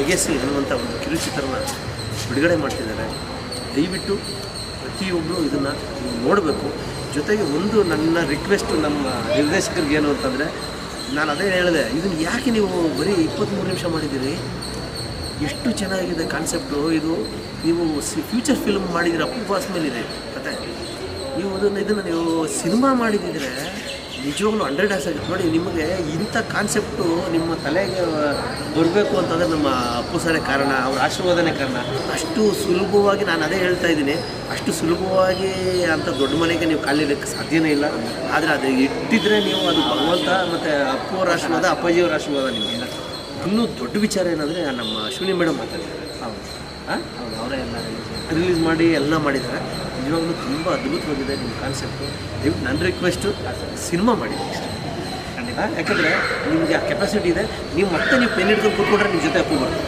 Legacy ಅನ್ನುವಂಥ ಒಂದು ಕಿರುಚಿತ್ರನ ಬಿಡುಗಡೆ ಮಾಡ್ತಿದ್ದಾರೆ. ದಯವಿಟ್ಟು ಪ್ರತಿಯೊಬ್ಬರು ಇದನ್ನು ನೋಡಬೇಕು. ಜೊತೆಗೆ ಒಂದು ನನ್ನ ರಿಕ್ವೆಸ್ಟು ನಮ್ಮ ನಿರ್ದೇಶಕರಿಗೆ ಏನು ಅಂತಂದರೆ, ನಾನು ಅದೇ ಹೇಳಿದೆ, ಇದನ್ನು ಯಾಕೆ ನೀವು ಬರೀ 23 ನಿಮಿಷ ಮಾಡಿದ್ದೀರಿ? ಎಷ್ಟು ಚೆನ್ನಾಗಿದೆ ಕಾನ್ಸೆಪ್ಟು ಇದು. ನೀವು ಫ್ಯೂಚರ್ ಫಿಲ್ಮ್ ಮಾಡಿದರೆ ಅಪ್ಪುಬಾಸ್ ಮೇಲಿದೆ ಕತೆ. ನೀವು ಇದನ್ನು ನೀವು ಸಿನಿಮಾ ಮಾಡಿದ್ದಿದ್ರೆ ನಿಜವಾಗ್ಲೂ 100 ಆಗುತ್ತೆ ನೋಡಿ. ನಿಮಗೆ ಇಂಥ ಕಾನ್ಸೆಪ್ಟು ನಿಮ್ಮ ತಲೆಗೆ ಬರಬೇಕು ಅಂತಂದರೆ ನಮ್ಮ ಅಪ್ಪು ಸರೇ ಕಾರಣ, ಅವ್ರ ಆಶೀರ್ವಾದನೇ ಕಾರಣ. ಅಷ್ಟು ಸುಲಭವಾಗಿ, ನಾನು ಅದೇ ಹೇಳ್ತಾ ಇದ್ದೀನಿ, ಅಷ್ಟು ಸುಲಭವಾಗಿ ಅಂತ ದೊಡ್ಡ ಮನೆಗೆ ನೀವು ಕಾಲಿಡೋಕ್ಕೆ ಸಾಧ್ಯನೇ ಇಲ್ಲ. ಆದರೆ ಅದು ಇಟ್ಟಿದ್ರೆ ನೀವು, ಅದು ಭಗವಂತ ಮತ್ತು ಅಪ್ಪು ಅವ್ರ ಆಶೀರ್ವಾದ, ಅಪ್ಪಾಜಿಯವ್ರ ಆಶೀರ್ವಾದ ನಿಮಗೆ. ಇನ್ನೂ ದೊಡ್ಡ ವಿಚಾರ ಏನಂದರೆ, ನಮ್ಮ ಅಶ್ವಿನಿ ಮೇಡಮ್ ಮಾತಾಡ್ತಾರೆ. ಹೌದು ಹೌದು, ಅವರೇ ಎಲ್ಲ ರಿಲೀಸ್ ಮಾಡಿ ಎಲ್ಲ ಮಾಡಿದ್ದಾರೆ. ನಿಜವಾಗ್ಲೂ ತುಂಬ ಅದ್ಭುತವಾಗಿದೆ ನಿಮ್ಮ ಕಾನ್ಸೆಪ್ಟು. ದಯವಿಟ್ಟು ನನ್ನ ರಿಕ್ವೆಸ್ಟು ಸಿನಿಮಾ ಮಾಡಿ ಇಷ್ಟ. ಖಂಡಿತ, ಯಾಕಂದರೆ ನಿಮಗೆ ಆ ಕೆಪಾಸಿಟಿ ಇದೆ. ನೀವು ಮತ್ತೆ ನೀವು ಪೆನ್ ಹಿಡ್ಕೊಂಡು ಕೂತ್ಕೊಂಡ್ರೆ ನಿಮ್ಮ ಜೊತೆ ಅಪ್ಪು ಬರ್ತಾರೆ.